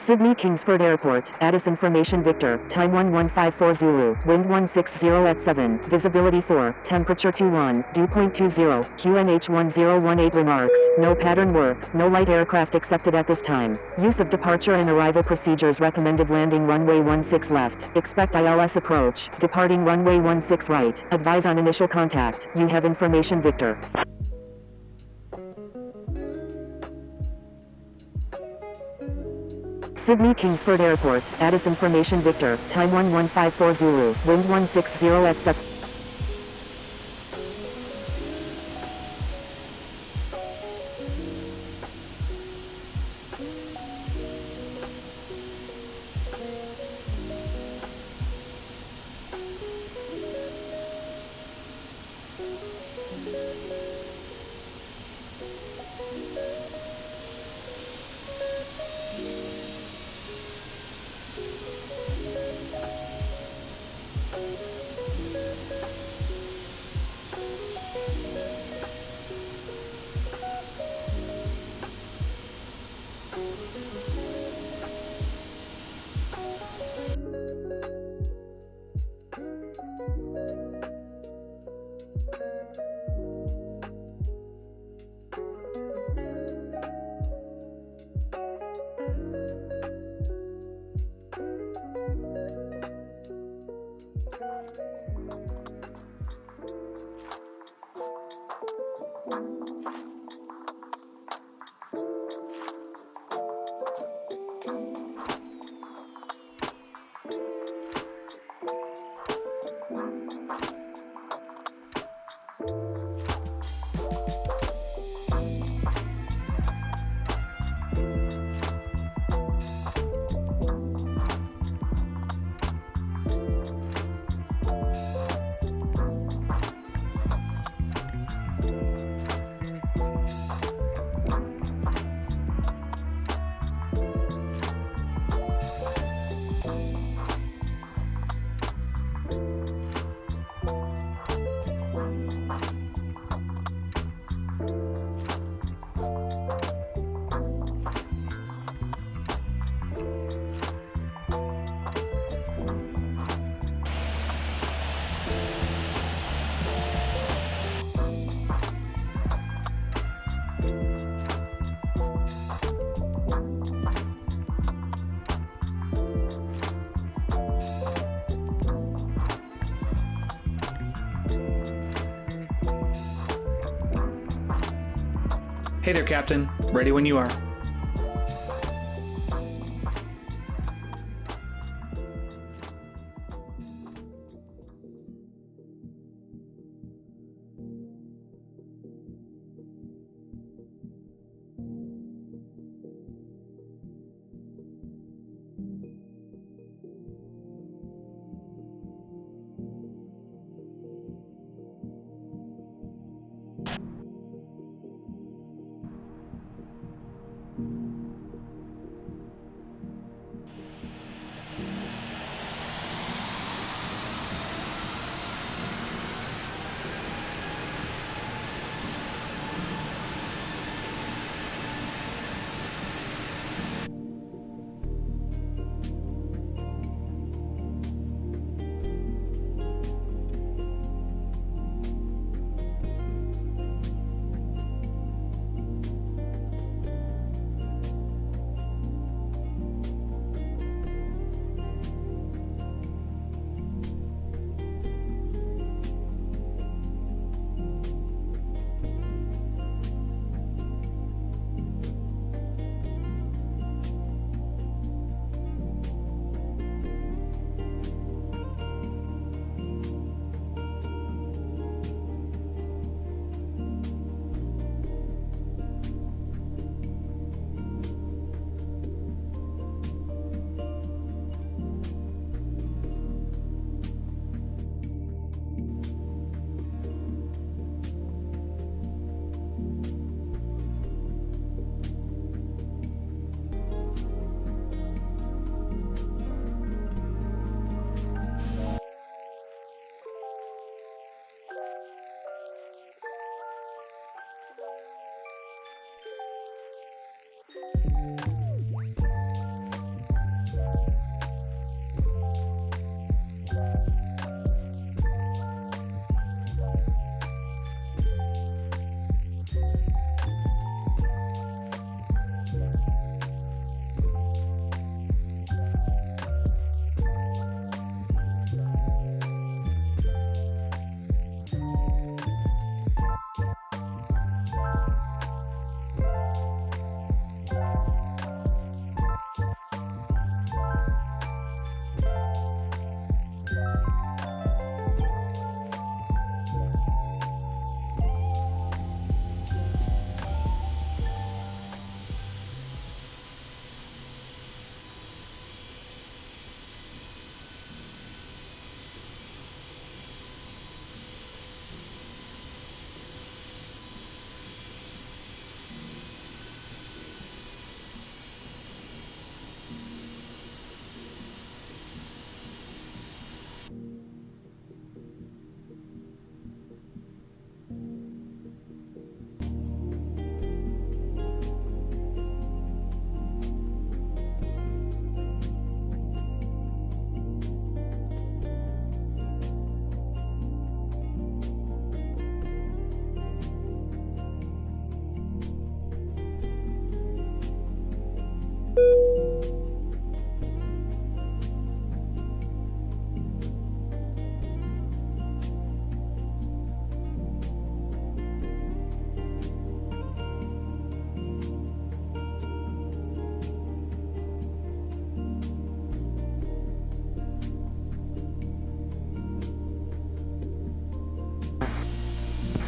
Sydney Kingsford Airport, ATIS information Victor, time 1154 Zulu, wind 160 at 7, visibility 4, temperature 21, dew point 20, QNH 1018 remarks, no pattern work, no light aircraft accepted at this time. Use of departure and arrival procedures recommended landing runway 16 left, expect ILS approach, departing runway 16 right, advise on initial contact, you have information Victor. Sydney Kingsford Airport, ATIS information Victor, time 1154 Zulu, wind 160 at 7. Hey there, Captain. Ready when you are.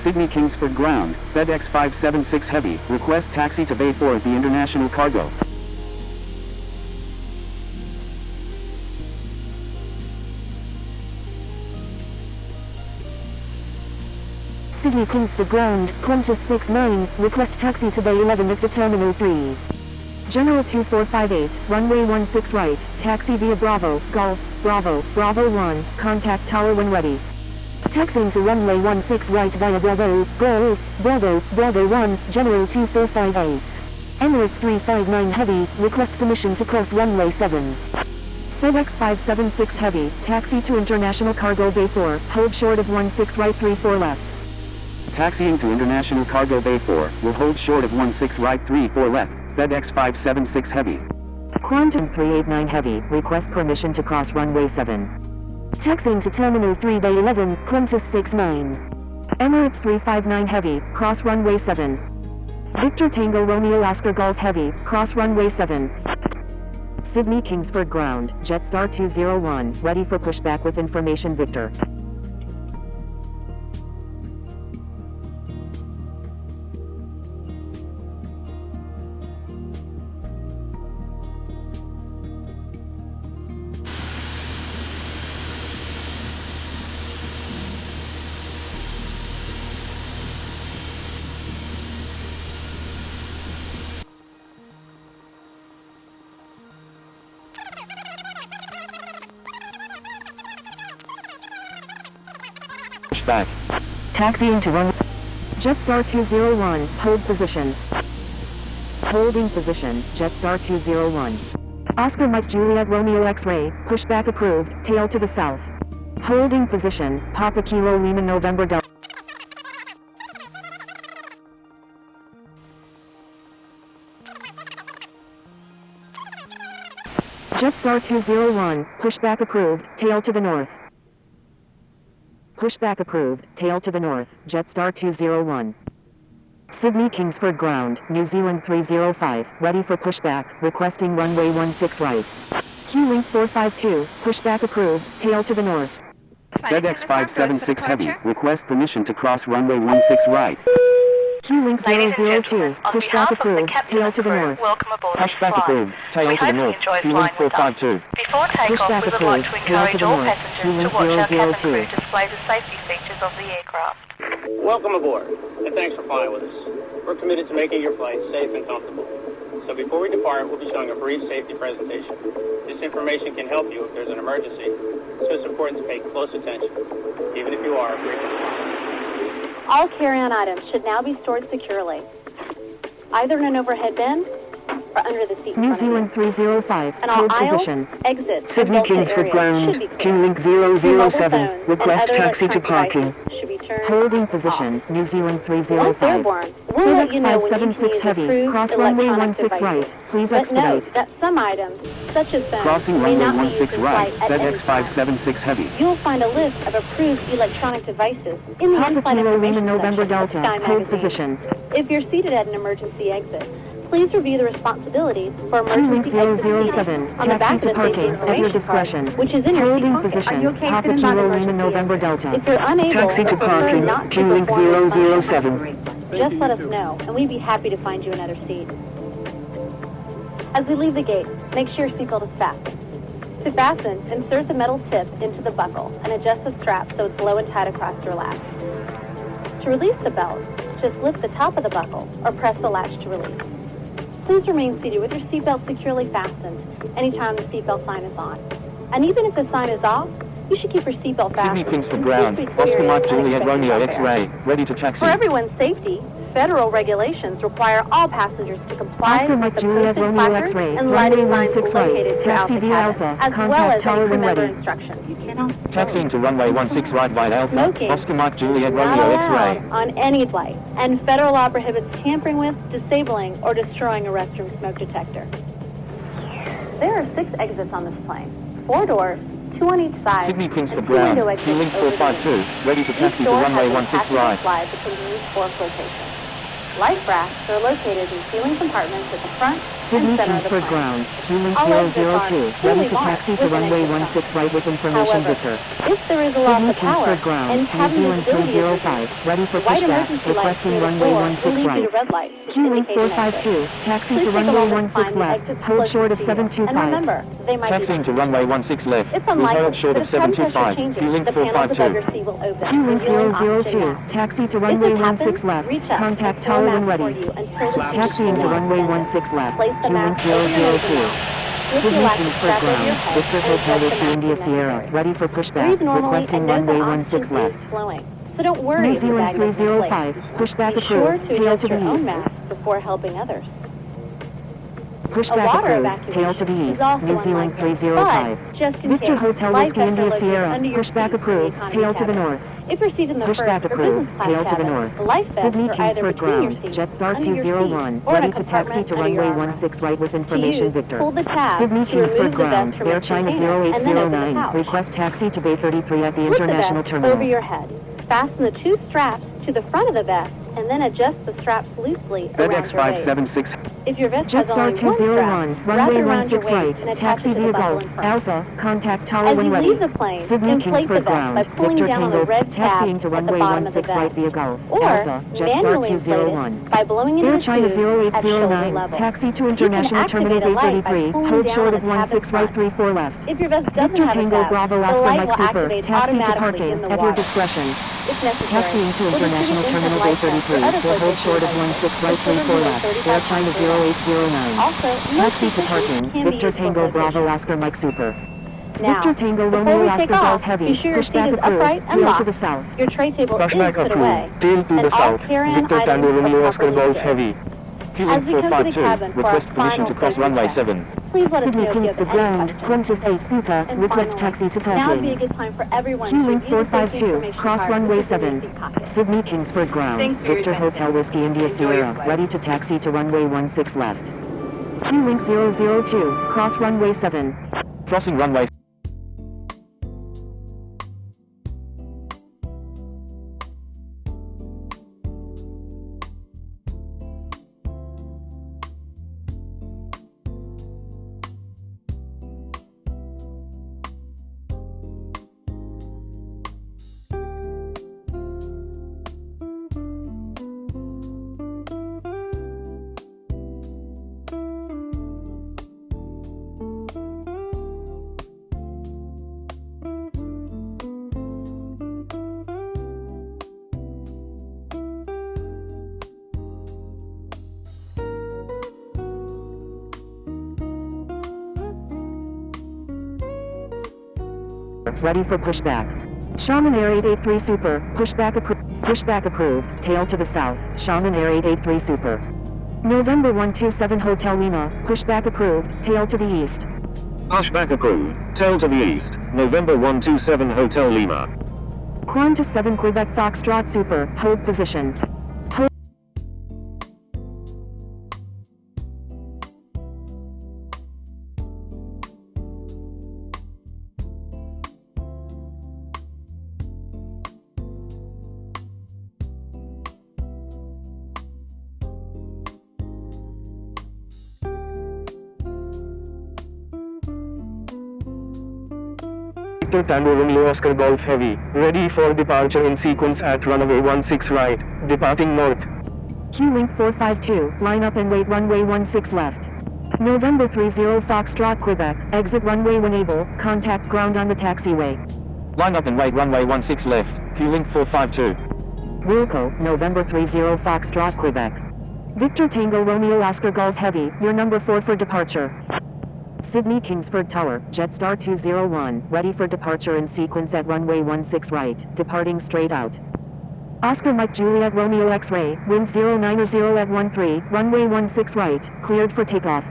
Sydney Kingsford ground, FedEx 576 Heavy, request taxi to Bay 4 at the International Cargo. Sydney Kingsford ground, Qantas 69, request taxi to Bay 11 at the Terminal 3. General 2458, runway 16 right, taxi via Bravo, Golf, Bravo, Bravo 1, contact tower when ready. Taxiing to runway 16 right via Bravo, Golf, Bravo, Bravo 1, General 2458. Emirates 359 Heavy, request permission to cross runway 7. FedEx 576 Heavy, taxi to International Cargo Bay 4, hold short of 16 right 34 left. Taxiing to International Cargo Bay 4, will hold short of 16 right 34 left, FedEx 576 Heavy. Quantum 389 Heavy, request permission to cross runway 7. Taxiing to Terminal 3 Bay 11, Qantas 69. Emirates 359 Heavy, cross runway 7. Victor Tango Romeo Oscar Golf Heavy, cross runway 7. Sydney Kingsford ground, Jetstar 201, ready for pushback with information Victor. Pushback. Taxiing to run. Jetstar 201, hold position. Holding position, Jetstar 201. Oscar Mike Juliet Romeo X-ray, pushback approved, tail to the south. Holding position, Papa Kilo Lima November Delta. Jetstar 201, pushback approved, tail to the north. Pushback approved, tail to the north, Jetstar 201. Sydney Kingsford ground, New Zealand 305, ready for pushback, requesting runway 16 right. Q-Link 452, pushback approved, tail to the north. FedEx 576 Heavy, request permission to cross runway 16 right. Q-Link 002, pushback approved, tail to the north. Welcome aboard this Pushback flight. approved, tail We to the hope you north, enjoy Q-Link flying with us. 452. Before takeoff, Pushback we would like to approved, tail to encourage the all north, passengers to Q-Link watch our cabin 002. crew display the safety features of the aircraft. Welcome aboard, and thanks for flying with us. We're committed to making your flight safe and comfortable. So before we depart, we'll be showing a brief safety presentation. This information can help you if there's an emergency, so it's important to pay close attention, even if you are a frequent flyer. All carry-on items should now be stored securely, either in an overhead bin or under the seat in New front of you. Zealand 305, And all hold aisles, position. exits, and Sydney vaulted Kingsford areas ground, should be clear. Q-Link Your mobile 007, phones and request other taxi to electronic parking. devices should be turned Holding off. position, New Zealand Once 305. airborne, we'll let you know when you can 576 use Heavy, approved cross runway electronic 16 devices. right, please But expedite. note that some items, such as phones, Crossing may not runway be used 16 in right, flight at any FedEx time. 576 Heavy. You'll find a list of approved electronic devices in the Papa in-flight Kilo Lima information November section of Delta, Sky hold Magazine. position. If you're seated at an emergency exit, please review the responsibilities for Q-Link emergency exit 007, seating on the back taxi of to the safety parking, at your information card, discretion. which is in your seat Holding pocket. Are position, you okay Papa sitting by the Kilo Lima emergency November exit? Delta. If you're unable Taxi or to prefer parking, not to Q-Link perform this function, 007. just let us know, and we'd be happy to find you another seat. As we leave the gate, make sure your seatbelt is fastened. To fasten, insert the metal tip into the buckle and adjust the strap so it's low and tight across your lap. To release the belt, just lift the top of the buckle or press the latch to release. Please remain seated with your seatbelt securely fastened anytime the seatbelt sign is on. And even if the sign is off, you should keep your seatbelt Sydney fastened. Kingsford in ground, case we Oscar experience Mike Juliet unexpected Romeo welfare. X-ray, ready to taxi. For everyone's safety, federal regulations require all passengers to comply Oscar with Mike the Juliet posted Romeo placards X-ray, and runway lighted signs 16 right, located throughout taxi the via cabin, Alpha, as well contact as tower any crew when member ready. instructions. You cannot Taxiing to runway 16 right via Alpha, Smoking Oscar Mike Juliet not Romeo allowed X-ray. on any flight, and federal law prohibits tampering with, disabling, or destroying a restroom smoke detector. There are 6 exits on this plane, 4 doors, 2 on each side, Sydney and Kingsford 2 ground, window exits Q-Link over the 452, wing. ready to Each taxi to door runway has a 16 passenger right. slide between these 4 locations. Life rafts are located in ceiling compartments at the front, and Sydney center of the Kingsford plane. ground, Q-Link All exits are 002, ready clearly to marked taxi to with an runway exit 16 right with information However, Victor. if there is a loss Sydney of power Kingsford ground, and New cabin Zealand visibility is 305, reduced, ready for the white pushback, emergency lights requesting near the runway floor will 16 lead you right. to red lights, which Q-Link indicate an 452, exit. taxi Please to take a runway moment to 16 find the left, exits hold closest short of to you. 725. And remember, they might be Taxiing to behind runway you. 16 left. It's We'll unlikely hold short that of if cabin pressure 725. changes, Q-Link the panels above 452. your seat will open, Q-Link revealing oxygen 002, masks. taxi to If runway this happens, 16 left, reach up contact and tower pull a when mask ready. toward you until the Flaps Taxiing to 1. runway ended. 16 left, Place the Q-Link mask over your nose and 002. mouth. Lift the Sydney elastic Kingsford strap over ground, your head Victor and Hotel adjust the Whiskey mask India if Sierra, necessary. ready for pushback, Breathe normally requesting and note runway that oxygen 16 left. is flowing. So don't worry New if the Zealand bag doesn't inflate. 305, pushback Be sure approved, to tail adjust to the your own east. mask before helping others. A Pushback water approved, tail to the evacuation east, is also New Zealand unlikely, 305. but just in Victor case, Hotel life Whiskey vests are India located Sierra, under your pushback seat in the approved, economy tail to the cabin. north. If you're seated in the Pushback first or approved, business class tail to the cabin, north. the life vests Sydney are either Kingsford between your ground, seats, Jetstar under your 201, seat, or in ready a to taxi compartment to under your runway armrest. 16 right with To information use, Victor. pull the tab Sydney to Kingsford remove the ground, vest from Air its China container, and then open the 0809, pouch. request taxi to Bay 33 at the Flip the international vest terminal. over your head. Fasten the two straps to the front of the vest, and then adjust the straps loosely around your waist. FedEx576. If your vest has Jetstar only one 201, strap, wrap runway it around your 16 right, waist and attach taxi it to the via buckle Gulf, in front. Alpha, contact tower As when you ready. leave the plane, Sydney inflate the Kingsford vest by ground, pulling Victor down on the Tango, red taxiing tab to at the runway bottom of the 16 right vest. via Gulf, Or Alpha, Jetstar manually inflate 201. it by blowing into Air the China tube at shoulder 0809, level. taxi to You can international terminal activate a Bay light by 33, pulling hold down short on of the cabin 16 right front. 34 left. If your vest doesn't Victor have a Tango vest, Bravo the Oscar light Mike will Cooper, activate taxi to automatically parking, in the at your water. discretion. If necessary, Taxiing to we'll international distribute terminal infant Bay life vests 33, or other will hold flotation short of devices 16 for right children 34 below left, 35 Air China pounds or less. 0809. Also, no Taxi to seat parking, cushions can be Victor used for Tango Bravo flotation. Oscar Mike Super. Now, Victor Tango before Romeo we Oscar take off, Golf Heavy, be sure your seat pushback is approved, upright and tail to locked. the south. Your tray table is Pushback put approved. away, Tail to and the all south. carry-on Victor Tango items Romeo are Oscar properly Golf stowed. Heavy. As Q-Link we come to the 452. cabin for our Request permission final to cross safety runway check, 7. please let us Sydney know if you have Kingsford any ground, questions. Princess Puka, And request finally, taxi to now would be a parking. good time for everyone to Q-Link review the safety 452, information cross card, runway which is in your 7. seat pocket. Sydney Kingsford ground, Thanks for your Victor attention. Hotel Whiskey India Enjoy your Sierra, flight. ready to taxi to runway 16 left. Q-Link 002, cross runway 7. Crossing runway. Ready for pushback. Shaman Air 883 Super, pushback approved, tail to the south, Shaman Air 883 Super. November 127 Hotel Lima, pushback approved, tail to the east. Pushback approved. Tail to the east. November 127 Hotel Lima. Climb to 7 Quebec Foxtrot Super, hold position. Victor Tango Romeo Oscar Golf Heavy, ready for departure in sequence at runway 16 right, departing north. Q-Link 452, line up and wait runway 16 left. November 30 Foxtrot Quebec, exit runway when able, contact ground on the taxiway. Line up and wait runway 16 left, Q-Link 452. Wilco, November 30 Foxtrot Quebec. Victor Tango Romeo Oscar Golf Heavy, your number 4 for departure. Sydney Kingsford Tower, Jetstar 201, ready for departure in sequence at runway 16 right, departing straight out. Oscar Mike Juliet Romeo X-Ray, wind 090 at 13, runway 16 right, cleared for takeoff.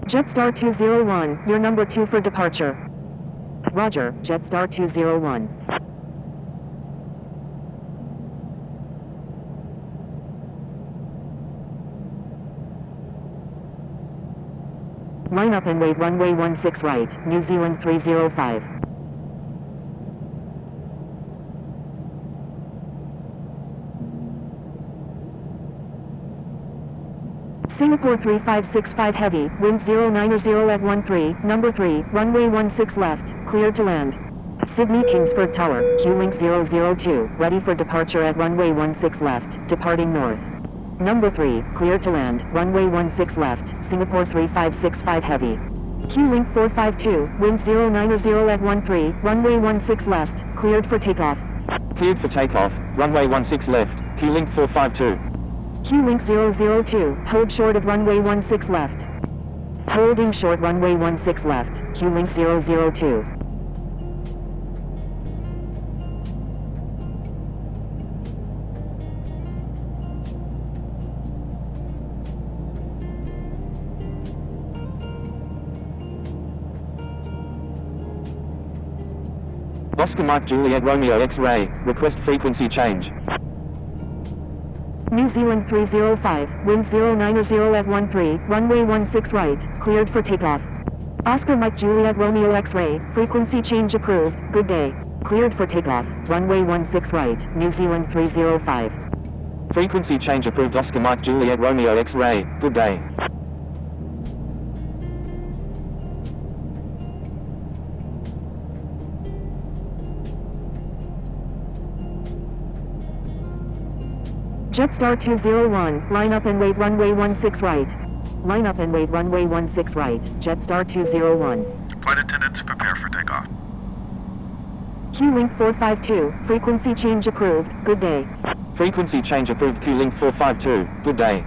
Jetstar 201, your number 2 for departure. Roger, Jetstar 201. Line up and wait runway 16 right, New Zealand 305. Singapore 3565 heavy, wind 090 at 13, number 3, runway 16 left, cleared to land. Sydney Kingsford Tower, Q-Link 002, ready for departure at runway 16 left, departing north. Number 3, cleared to land, runway 16 left, Singapore 3565 heavy. Q-Link 452, wind 090 at 13, runway 16 left, cleared for takeoff. Cleared for takeoff, runway 16 left, Q-Link 452. Q-Link 002, hold short of runway 16 left. Holding short runway 16 left, Q-Link 002. Oscar Mike Juliet Romeo X-Ray, request frequency change. New Zealand 305, wind 090 at 13, runway 16 right, cleared for takeoff. Oscar Mike Juliet Romeo X-Ray, frequency change approved, good day. Cleared for takeoff, runway 16 right, New Zealand 305. Frequency change approved Oscar Mike Juliet Romeo X-Ray, good day. Jetstar 201, line up and wait runway 16 right. Line up and wait runway 16 right, Jetstar 201. Flight attendants, prepare for takeoff. Q-Link 452, frequency change approved, good day. Frequency change approved Q-Link 452, good day.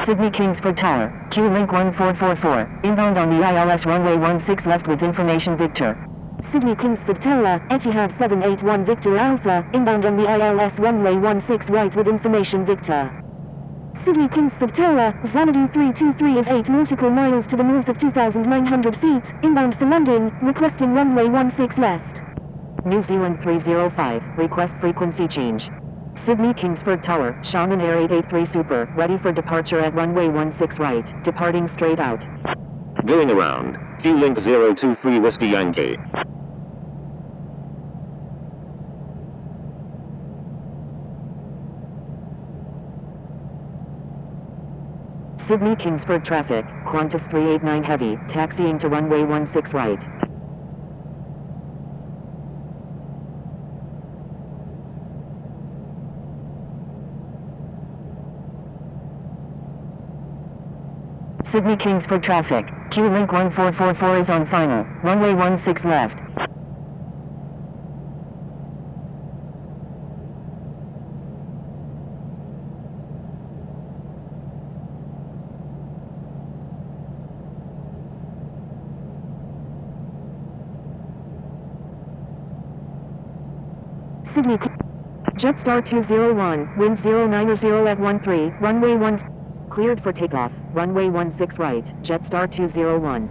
Sydney Kingsford Tower, Q-Link 1444, inbound on the ILS runway 16 left with information Victor. Sydney Kingsford Tower, Etihad 781 Victor Alpha, inbound on the ILS runway 16 right with information Victor. Sydney Kingsford Tower, Xanadu 323 is 8 nautical miles to the north of 2,900 feet, inbound for London, requesting runway 16 left. New Zealand 305, request frequency change. Sydney Kingsford Tower, Shaman Air 883 Super, ready for departure at runway 16 right, departing straight out. Going around, Q-Link 023 Whiskey Yankee. Sydney Kingsford traffic, Qantas 389 heavy, taxiing to runway 16 right. Sydney Kingsford traffic, Q-Link 1444 is on final, runway 16 left. Sydney Jetstar 201, wind 090 at 13, runway 1 cleared for takeoff, runway 16 right, Jetstar 201.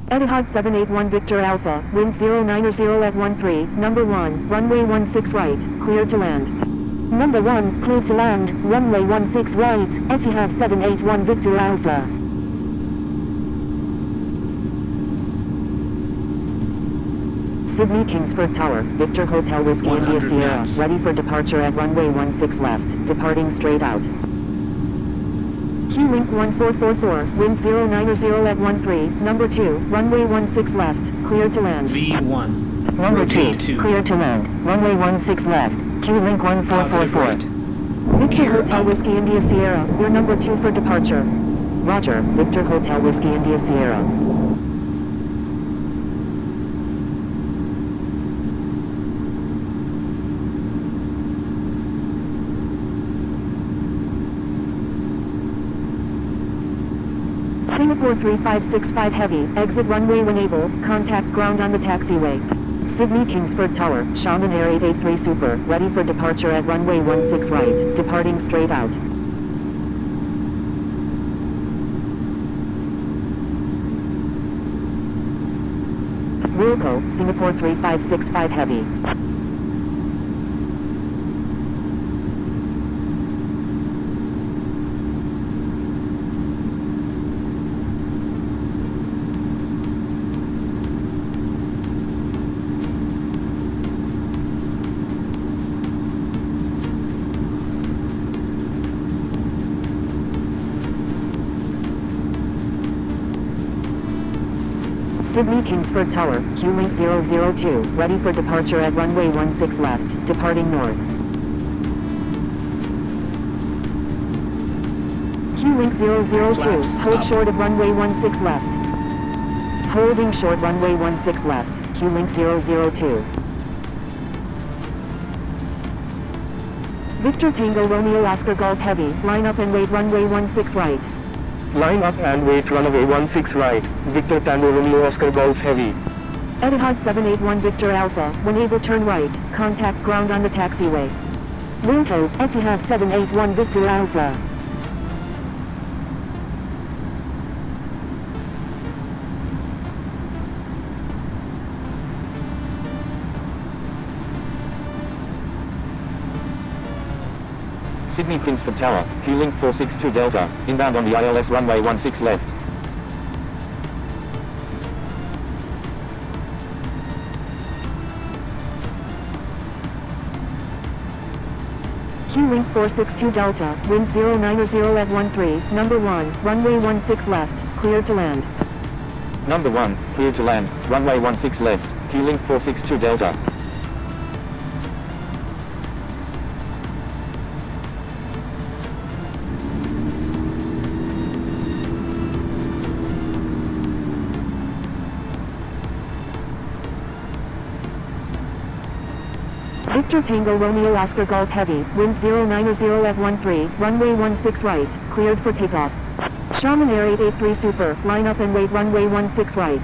Etihad 781 Victor Alpha, wind 090 at 13, number 1, runway 16 right, cleared to land. Number 1, cleared to land, runway 16 right, Etihad 781 Victor Alpha. Sydney Kingsford Tower, Victor Hotel Whiskey India Sierra, knots. ready for departure at runway 16 left, departing straight out. Q-Link 1444, wind 090 at 13, number 2, runway 16 left, clear to land. V1. Number 2, V2. clear to land, runway 16 left, Q-Link Positive 1444. right. Victor Gear Hotel up. Whiskey India Sierra, your number 2 for departure. Roger, Victor Hotel Whiskey India Sierra. Singapore 3565 heavy, exit runway when able, contact ground on the taxiway. Sydney Kingsford Tower, Shaman Air 883 Super, ready for departure at runway 16 right, departing straight out. Wilco, Singapore 3565 heavy. Sydney Kingsford Tower, Q-Link 002, ready for departure at runway 16 left, departing north. Q-Link 002, Flaps hold up. short of runway 16 left. Holding short runway 16 left, Q-Link 002. Victor Tango Romeo Oscar Golf Heavy, line up and wait runway 16 right. Line up and wait runway 16 right. Victor Tango Romeo Oscar Golf Heavy. Etihad 781 Victor Alpha, when able turn right, contact ground on the taxiway. Wilco, Etihad 781 Victor Alpha. Sydney Kingsford Tower, Q-Link 462 Delta, inbound on the ILS runway 16 left. Q-Link 462 Delta, wind 090 at 13, number 1, runway 16 left, clear to land. Number 1, clear to land, runway 16 left, Q-Link 462 Delta. Victor Tango Romeo Oscar Golf Heavy, wind 090 at 13, runway 16 right, cleared for takeoff. Shaman Air 883 Super, line up and wait runway 16 right.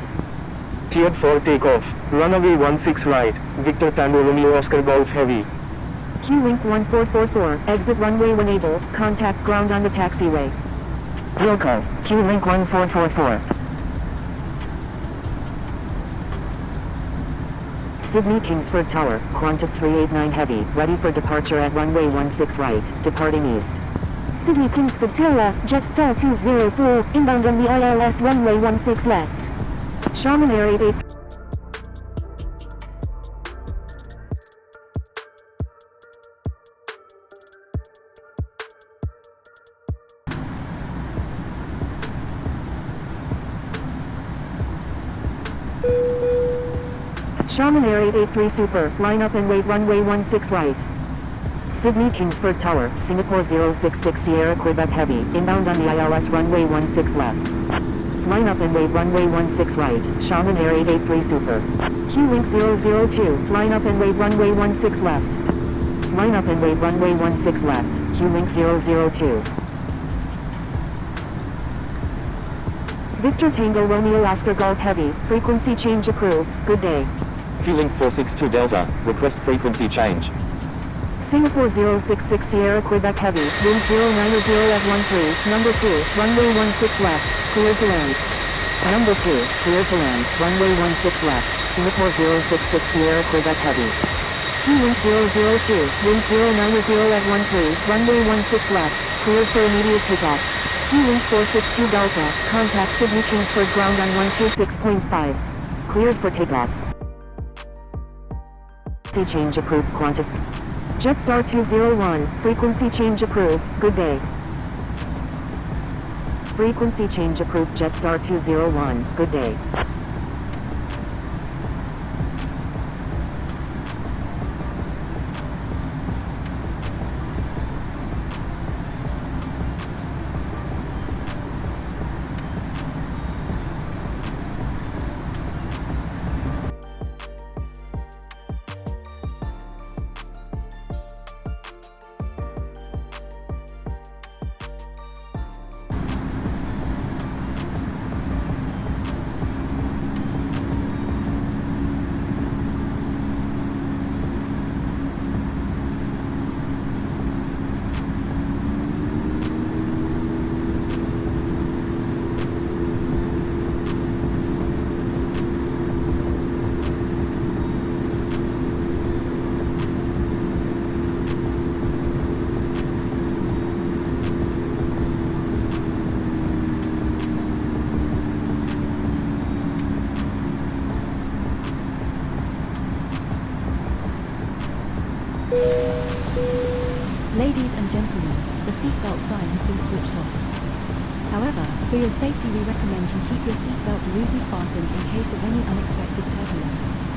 Cleared for takeoff. Runway 16 right. Victor Tango Romeo Oscar Golf Heavy. Q-Link 1444, exit runway when able, contact ground on the taxiway. Wilco, Q-Link 1444. Sydney Kingsford Tower, Qantas 389 Heavy, ready for departure at runway 16 right, departing east. Sydney Kingsford Tower, Jetstar 204, inbound on the ILS runway 16 left. Shaman Air 88. Shaman Air 883 Super, line up and wait runway 16 right. Sydney Kingsford Tower, Singapore 066 Sierra Quebec Heavy, inbound on the ILS runway 16 left. Line up and wait runway 16 right, Shaman Air 883 Super. Q-Link 002, line up and wait runway 16 left. Line up and wait runway 16 left, Q-Link 002. Victor Tango Romeo Oscar Golf Heavy, frequency change approved, good day. Q-Link 462 Delta, request frequency change. Singapore 066 Sierra Quebec Heavy, wind 090 at 13, number 2, runway 16 left, clear to land. Number 2, clear to land, runway 16 left, Singapore 066 Sierra Quebec Heavy. Q-Link 002, wind 090 at 13, runway 16 left, clear for immediate takeoff. Q-Link 462 Delta, contact Sydney Kingsford ground on 126.5. Cleared for takeoff. Frequency change approved, Qantas. Jetstar 201, frequency change approved, good day. Frequency change approved, Jetstar 201, good day. Ladies and gentlemen, the seatbelt sign has been switched off. However, for your safety we recommend you keep your seatbelt loosely fastened in case of any unexpected turbulence.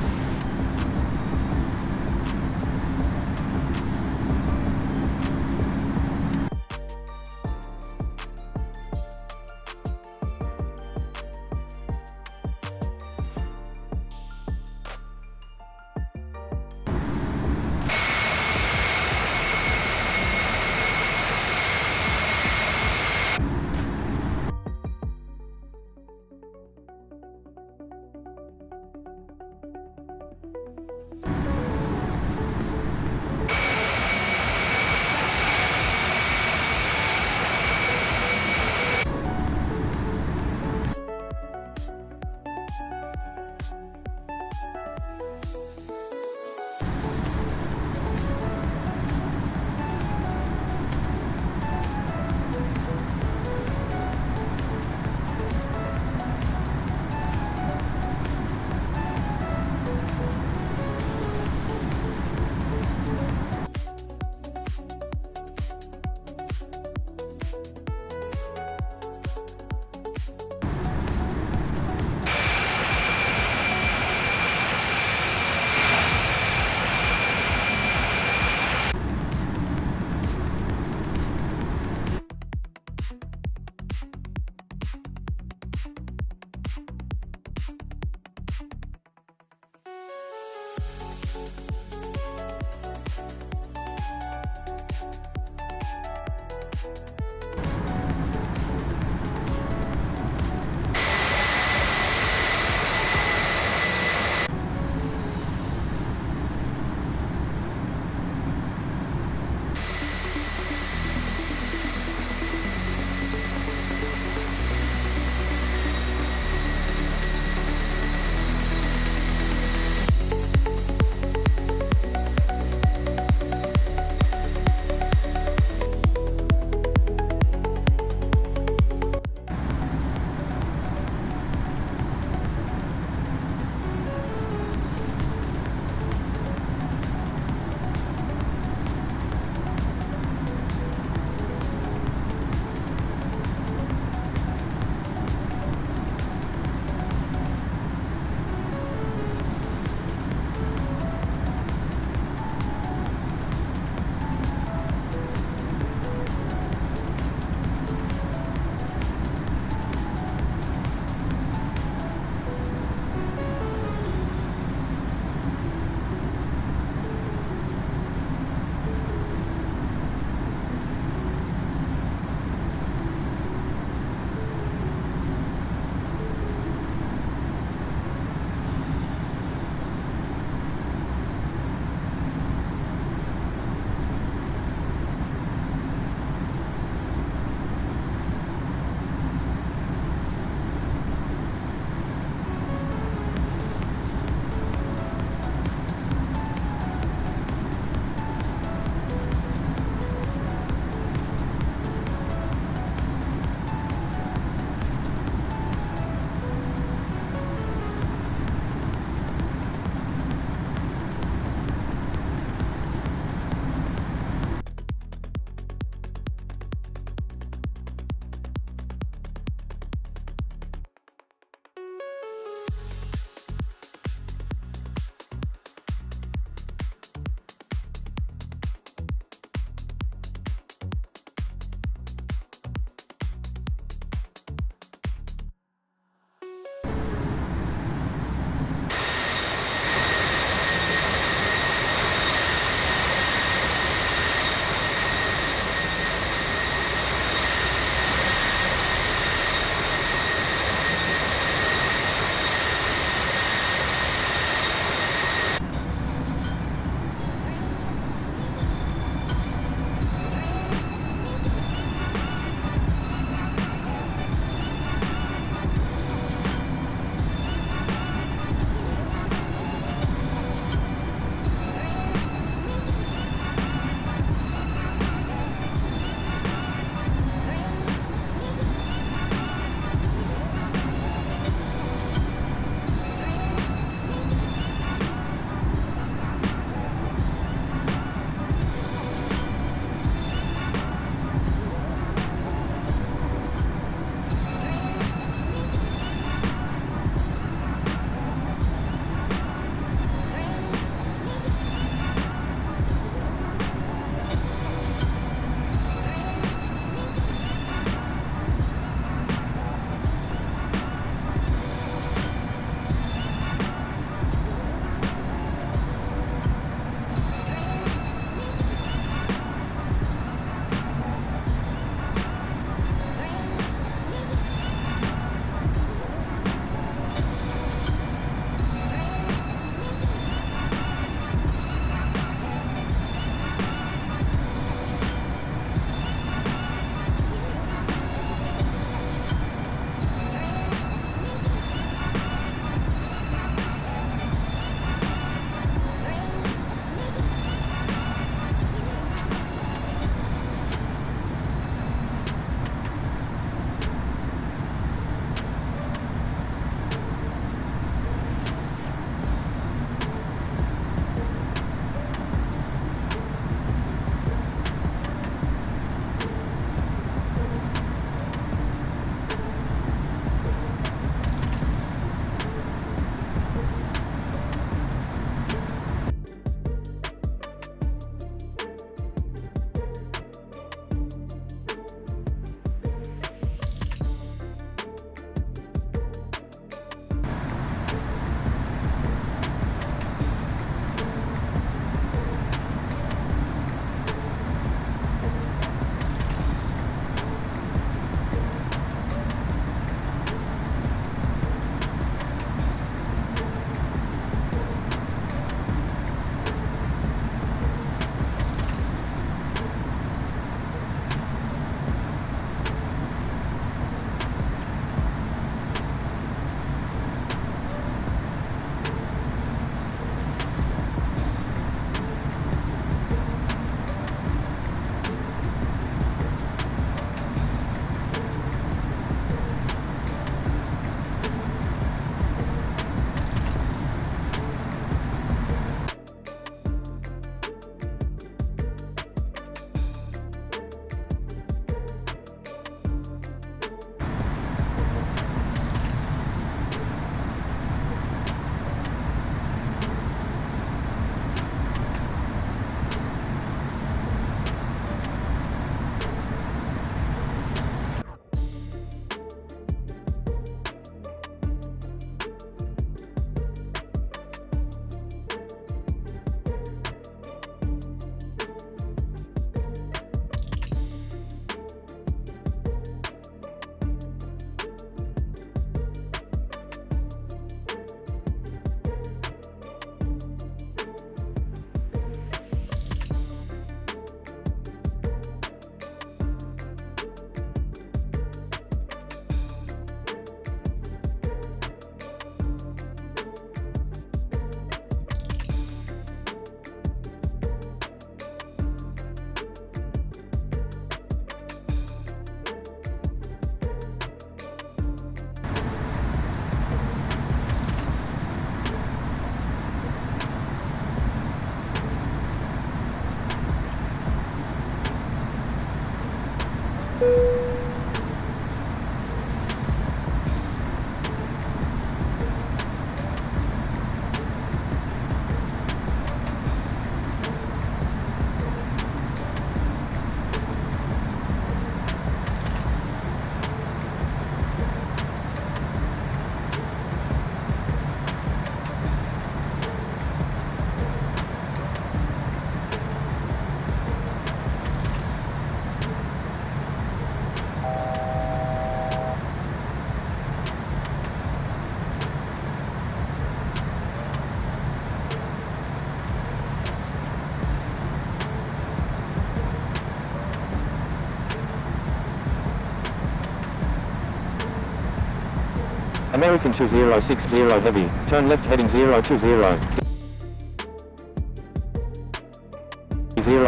American 2060 heavy, turn left heading 020.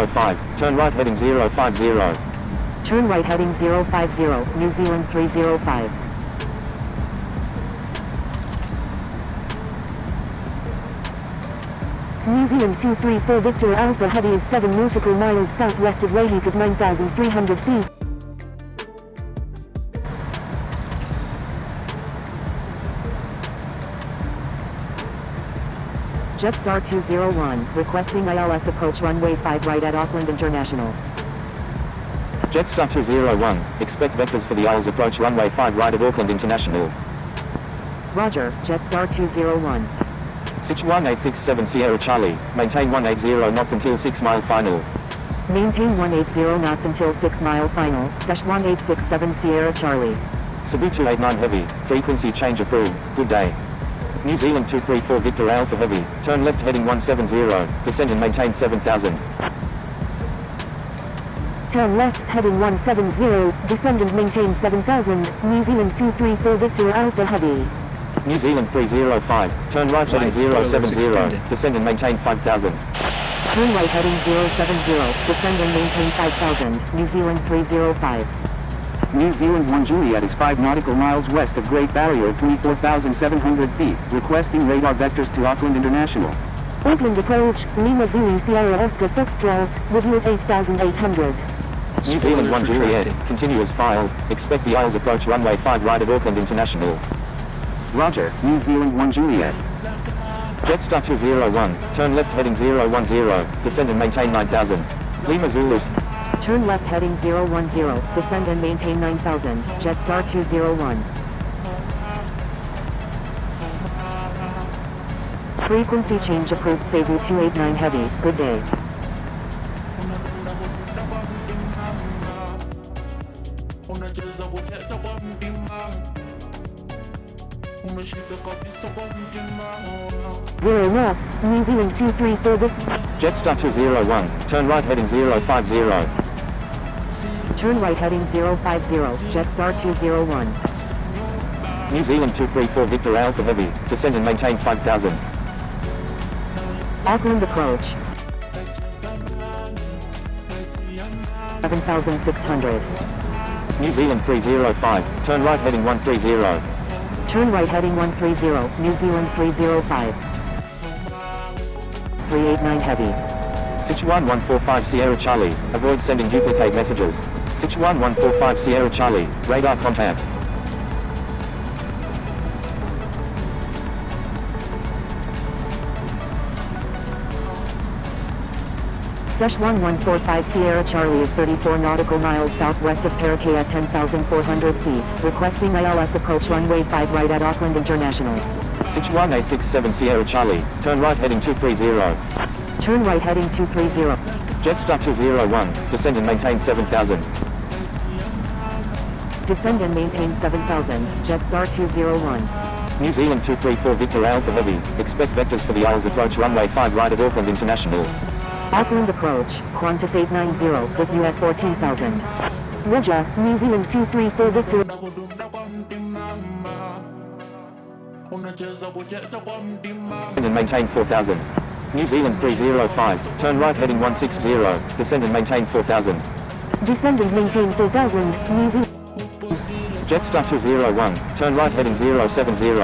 05, turn right heading 050. Turn right heading 050, New Zealand 305. New Zealand 234 Victor Alpha Heavy is 7 nautical miles southwest of Reykjavik at 9,300 feet. Jetstar 201, requesting ILS approach runway 5 right at Auckland International. Jetstar 201, expect vectors for the ILS approach runway 5 right at Auckland International. Roger, Jetstar 201. Sich 1867 Sierra Charlie, maintain 180 knots until 6 mile final. Maintain 180 knots until 6 mile final, dash 1867 Sierra Charlie. Cebu 289 heavy, frequency change approved, good day. New Zealand 234 Victor Alpha Heavy, turn left heading 170, descend and maintain 7000. Turn left heading 170, descend and maintain 7000, New Zealand 234 Victor Alpha Heavy. New Zealand 305, turn right heading 070, descend and maintain 5000. Turn right heading 070, descend and maintain 5000, New Zealand 305. New Zealand 1 Juliet is 5 nautical miles west of Great Barrier at 24,700 feet, requesting radar vectors to Auckland International. Auckland approach, Lima Zulu Sierra Oscar Foxtrot, review at 8,800. New Zealand 1 Juliet, continue as filed, expect the ILS approach runway 5 right at Auckland International. Roger, New Zealand 1 Juliet. Jetstar 201, turn left heading 010, descend and maintain 9000. Lima Zulu. Turn left heading 010, descend and maintain 9000, Jetstar 201. Frequency change approved, Cebu 289 heavy, good day. Zero left, New Zealand 234 this. Jetstar 201, turn right heading 050. Turn right heading 050, Jetstar 201. New Zealand 234 Victor Alpha Heavy, descend and maintain 5000. Auckland approach. 7600. New Zealand 305, turn right heading 130. Turn right heading 130, New Zealand 305. 389 heavy. Sich 1145 Sierra Charlie, avoid sending duplicate messages. Sich 1145 Sierra Charlie, radar contact. Dash 1145 Sierra Charlie is 34 nautical miles southwest of Paraguay at 10,400 feet, requesting ILS approach runway 5 right at Auckland International. Sich 1867 Sierra Charlie, turn right heading 230. Turn right heading 230. Jetstar 201, descend and maintain 7000. Descend and maintain 7000, Jetstar 201. New Zealand 234 Victor Alpha Heavy, expect vectors for the ILS approach runway 5 right at Auckland International. Auckland approach, Qantas 890, with US 14,000. Roger, New Zealand 234 Victor. And maintain 4000. New Zealand 305, turn right heading 160, descend and maintain 4000. Descend and maintain 4000, New Zealand. Jetstar 201, turn right heading 070.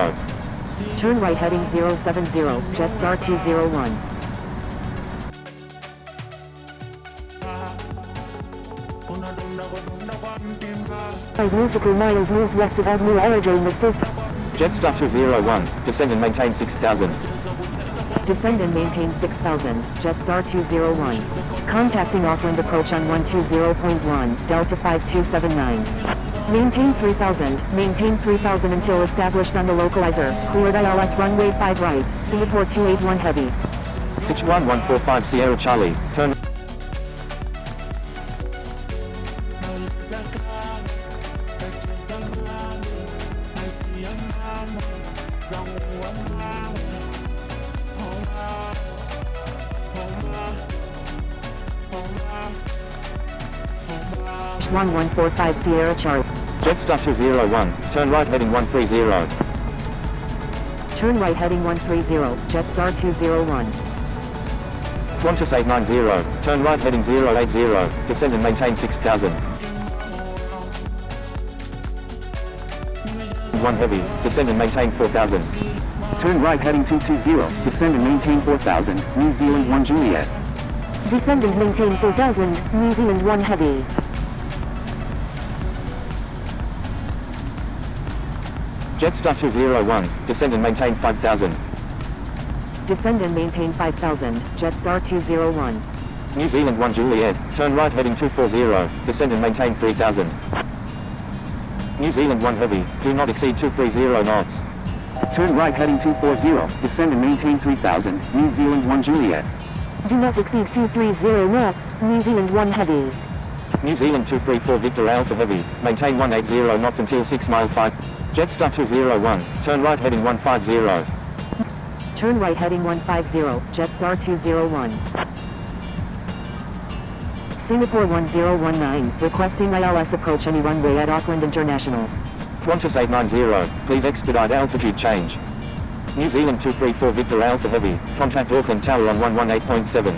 Turn right heading 070, Jetstar 201. 5 nautical miles northwest of Admiral Aerodrome with full. Jetstar 201, descend and maintain 6000. Descend and maintain 6000, Jetstar 201. Contacting Auckland approach on 120.1, Delta 5279. Maintain 3000 until established on the localizer, cleared ILS runway 5 right, Singapore 281 heavy. Sich 1145 Sierra Charlie, turn. One 145 Sierra Charlie. Jetstar 201, turn right heading 130. Turn right heading 130, Jetstar 201. Qantas 890, turn right heading 080, descend and maintain 6000. 1 heavy, descend and maintain 4000. Turn right heading 220, descend and maintain 4000, New Zealand 1 Juliet. Descend and maintain 4000, New Zealand 1 heavy. Jetstar 201, descend and maintain 5000. Descend and maintain 5000, Jetstar 201. New Zealand 1 Juliet, turn right heading 240, descend and maintain 3000. New Zealand 1 heavy, do not exceed 230 knots. Turn right heading 240, descend and maintain 3000, New Zealand 1 Juliet. Do not exceed 230 knots, New Zealand 1 heavy. New Zealand 234 Victor Alpha Heavy, maintain 180 knots until 6 miles 5. Jetstar 201, turn right heading 150. Turn right heading 150, Jetstar 201. Singapore 1019, requesting ILS approach any runway at Auckland International. Qantas 890, please expedite altitude change. New Zealand 234 Victor Alpha Heavy, contact Auckland Tower on 118.7.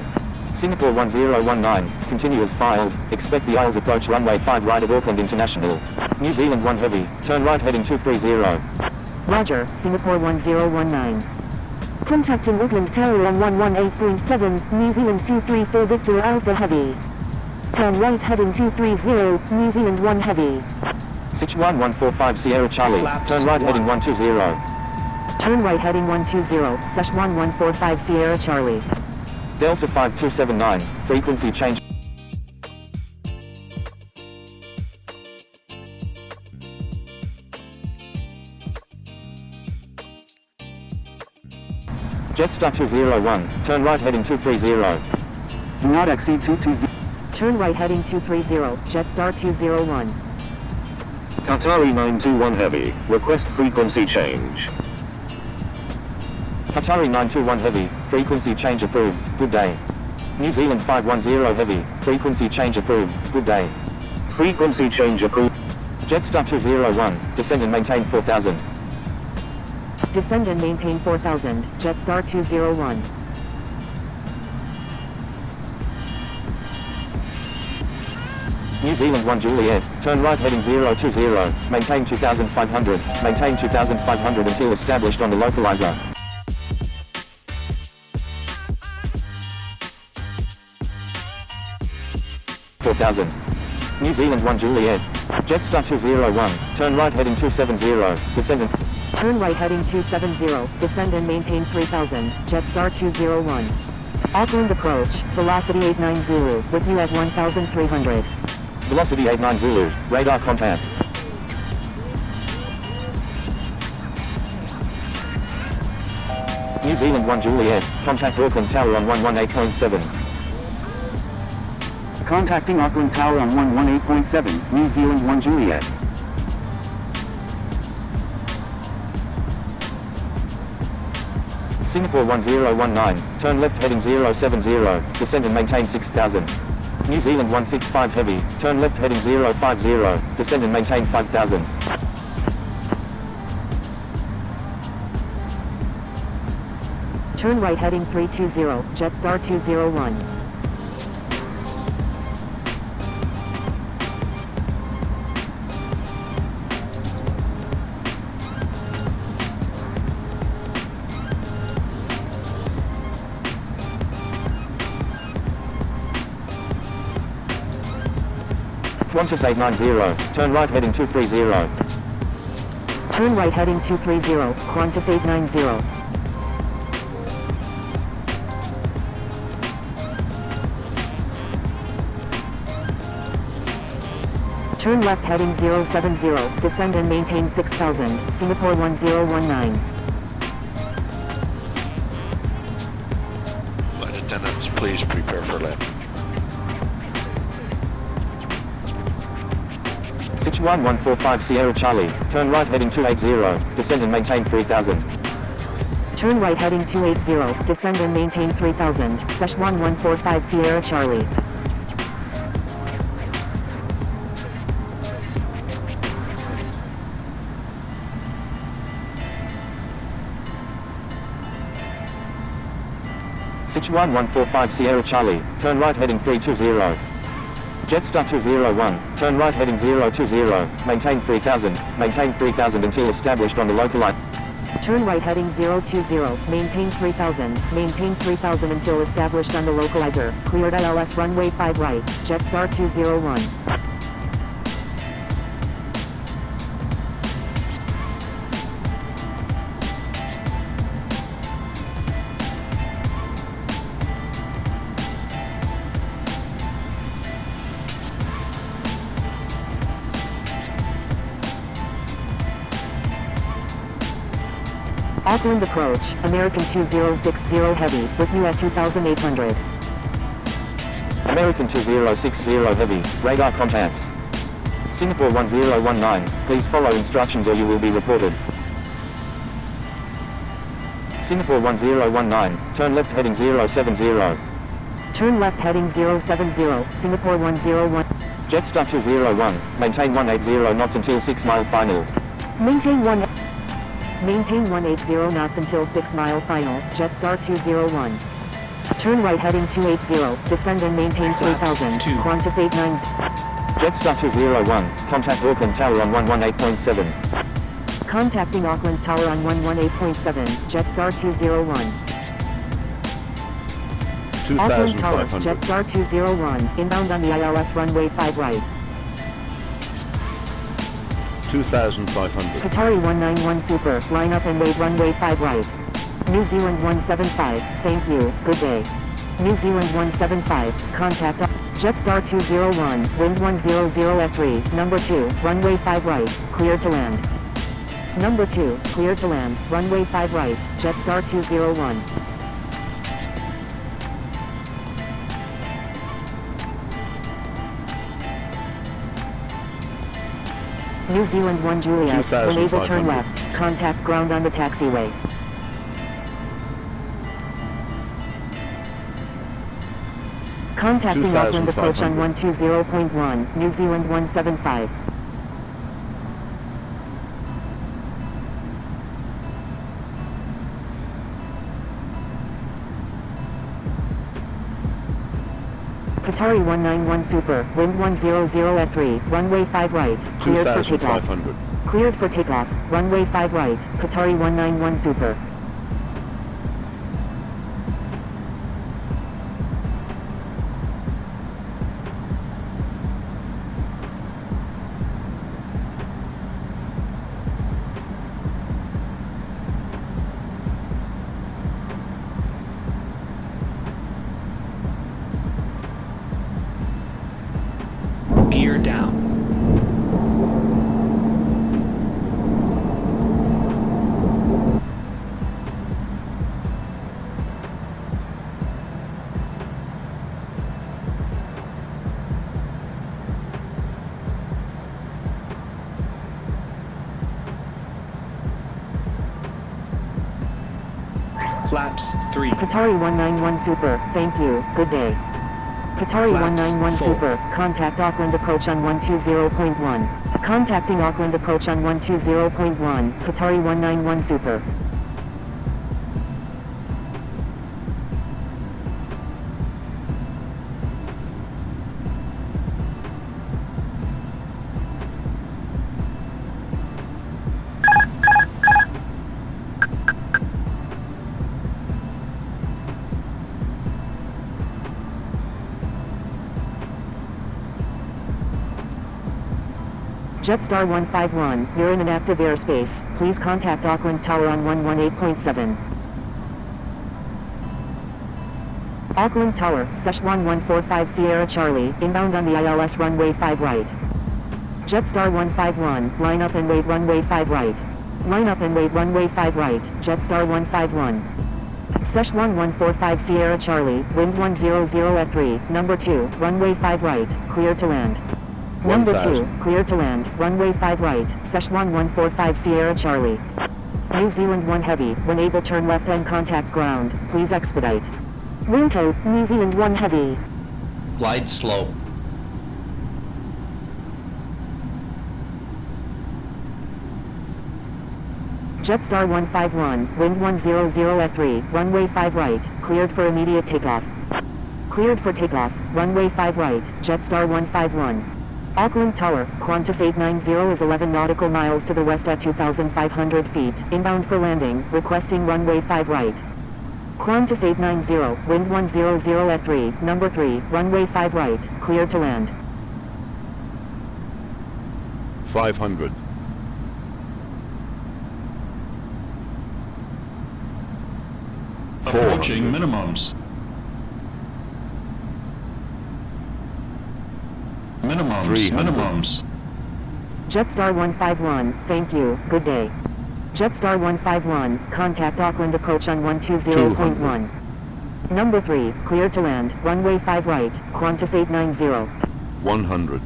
Singapore 1019, continue as filed, expect the ILS approach runway 5 right at Auckland International. New Zealand 1 Heavy, turn right heading 230. Roger, Singapore 1019. Contacting Auckland Tower on 118.7, New Zealand 234 Victor Alpha Heavy. Turn right heading 230, New Zealand 1 Heavy. Sichuan 145 Sierra Charlie, turn right heading 120. Turn right heading 120, Sichuan 145 Sierra Charlie. Delta 5279, frequency change. Jetstar 201, turn right heading 230. Do not exceed 220. Turn right heading 230, Jetstar 201. Qatari 921 Heavy, request frequency change. Qatari 921 Heavy, frequency change approved, good day. New Zealand 510 Heavy, frequency change approved, good day. Frequency change approved. Jetstar 201, descend and maintain 4000. Descend and maintain 4000, Jetstar 201. New Zealand 1 Juliet, turn right heading 020, maintain 2500, maintain 2500 until established on the localizer. New Zealand 1 Juliet, Jetstar 201, turn right heading 270, descend and... Turn right heading 270, descend and maintain 3000, Jetstar 201. Auckland approach, velocity 89 Zulu, with you at 1300. Velocity 89 Zulu, radar contact. New Zealand 1 Juliet, contact Auckland Tower on 118.7. Contacting Auckland Tower on 118.7, New Zealand 1 Juliet. Singapore 1019, turn left heading 070, descend and maintain 6000. New Zealand 165 Heavy, turn left heading 050, descend and maintain 5000. Turn right heading 320, Jetstar 201. Qantas 890, turn right heading 230. Turn right heading 230, Qantas 890. Turn left heading 070, descend and maintain 6000, Singapore 1019. Flight attendants, please prepare for landing. Sichuan 145 Sierra Charlie, turn right heading 280, descend and maintain 3000. Turn right heading 280, descend and maintain 3000, Sichuan 145 Sierra Charlie. Sichuan 145 Sierra Charlie, turn right heading 320. Jetstar 201, turn right heading 020, maintain 3000 until established on the local line. Turn right heading 020, maintain 3000 until established on the localizer, cleared ILS runway 5 right, Jetstar 201. Auckland Approach, American 2060 Heavy, with you at 2800. American 2060 Heavy, radar contact. Singapore 1019, please follow instructions or you will be reported. Singapore 1019, turn left heading 070. Turn left heading 070, Singapore 101. Jetstar 201, maintain 180 knots until 6 mile final. Maintain 180 knots until 6 mile final, Jetstar 201. Turn right heading 280, descend and maintain 3000, Qantas 89. Jetstar 201, contact Auckland Tower on 118.7. Contacting Auckland Tower on 118.7, Jetstar 201. Auckland Tower, Jetstar 201, inbound on the ILS runway 5 right. 2,500. Qatari 191 Super, line up and wait runway 5 right. New Zealand 175, thank you, good day. New Zealand 175, contact Jetstar 201, wind 100 number 2, runway 5 right, clear to land. Number 2, clear to land, runway 5 right, Jetstar 201. New Zealand 1 Juliet, when able turn left, contact ground on the taxiway. Contacting Auckland Approach on 120.1, New Zealand 175. Qatari 191 Super, wind 100 runway 5 right, cleared for takeoff. Cleared for takeoff, runway 5 right, Qatari 191 Super. Gear down. Flaps 3. Qatari 191 Super, thank you, good day. Qatari Flaps 191 full. Super, contact Auckland Approach on 120.1. Contacting Auckland Approach on 120.1, Qatari 191 Super. Jetstar 151, you're in an active airspace. Please contact Auckland Tower on 118.7. Auckland Tower, Sichuan 145 Sierra Charlie, inbound on the ILS runway 5 right. Jetstar 151, line up and wait runway 5 right. Line up and wait runway 5 right, Jetstar 151. Sichuan 145 Sierra Charlie, wind 100 number 2, runway 5 right, clear to land. Number 2, clear to land, runway 5 right, Sichuan 145 Sierra Charlie. New Zealand 1 Heavy, when able turn left and contact ground, please expedite. Wind code, New Zealand 1 Heavy. Glide slow. Jetstar 151, wind 100 at 3, runway 5 right, cleared for immediate takeoff. Cleared for takeoff, runway 5 right, Jetstar 151. Auckland Tower, Qantas 890 is 11 nautical miles to the west at 2,500 feet, inbound for landing, requesting runway 5 right. Qantas 890, wind 100 at 3, number 3, runway 5 right, cleared to land. 500. Approaching minimums. Minimums. Jetstar 151, thank you, good day. Jetstar 151, contact Auckland Approach on 120.1. Number 3, clear to land, runway 5 right, Qantas 890. 100.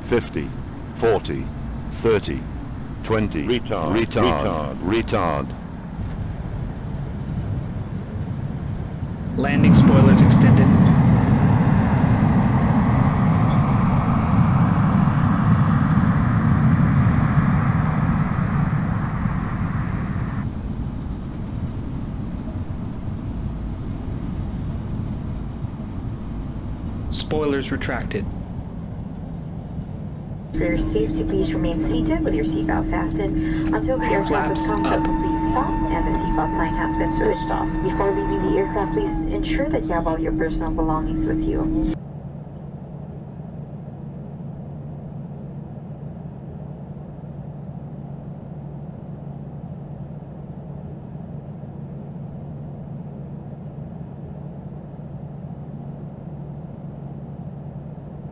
50. 40. 30. 20. Retard. Landing spoilers extended. Spoilers retracted. For your safety, please remain seated with your seatbelt fastened until the aircraft has come to a complete stop and the seatbelt sign has been switched off. Before leaving the aircraft, please ensure that you have all your personal belongings with you.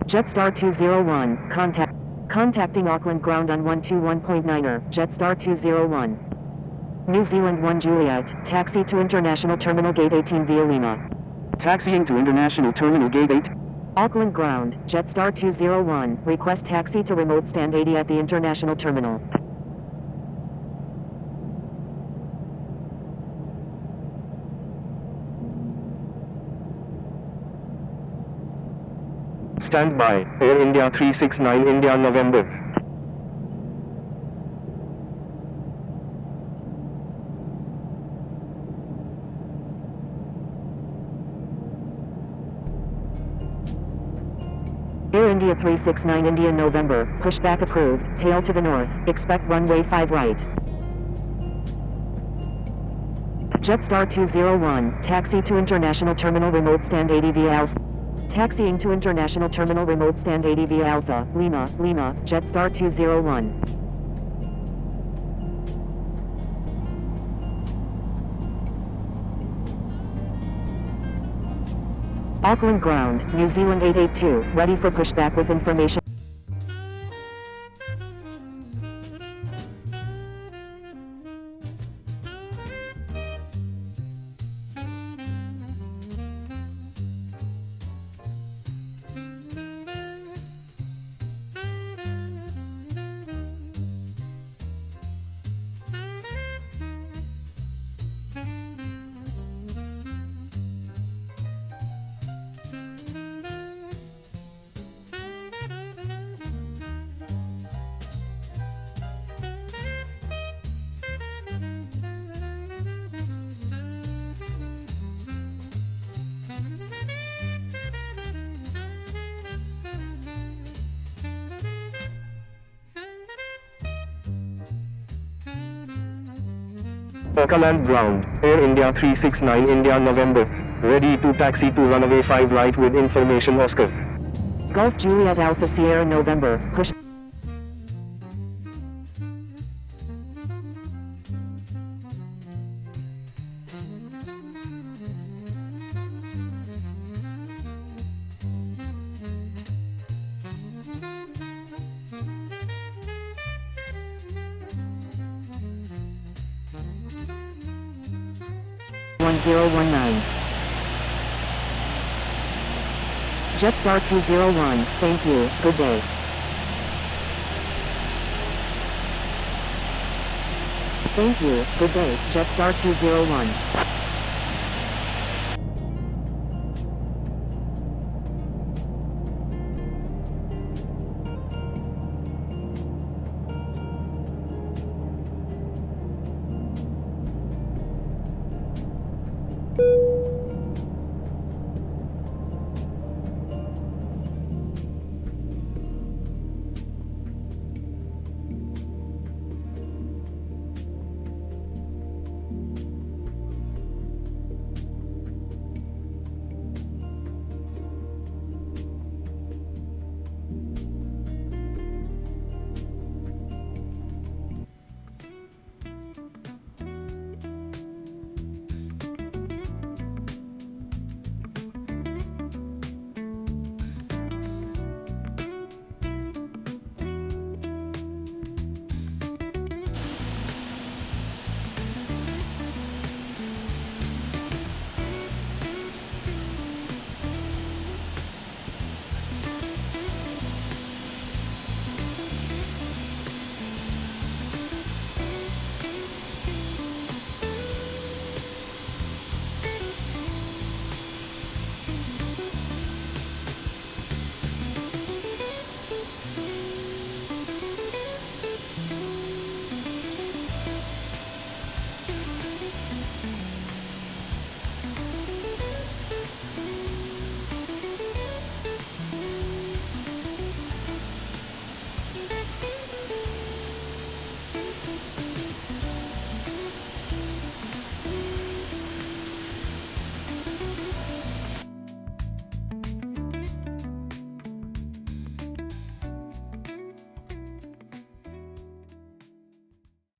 Jetstar 201, contacting Auckland ground on 121.9er, Jetstar 201. New Zealand 1 Juliet, taxi to International Terminal Gate 18 via Lima. Taxiing to International Terminal Gate 8. Auckland ground, Jetstar 201, request taxi to remote stand 80 at the International Terminal. Stand by, Air India 369 India November. Air India 369 India November, pushback approved, tail to the north, expect runway 5 right. Jetstar 201, taxi to International Terminal remote stand 80 via Alpha. Taxiing to International Terminal remote stand 80 via Alpha, Lima, Jetstar 201. Auckland ground, New Zealand 882, ready for pushback with information. Auckland ground, Air India 369 India November, ready to taxi to runway 5 right with information Oscar. Gulf Juliet Alpha Sierra November, push. Jetstar 201, thank you, good day. Thank you, good day, Jetstar 201.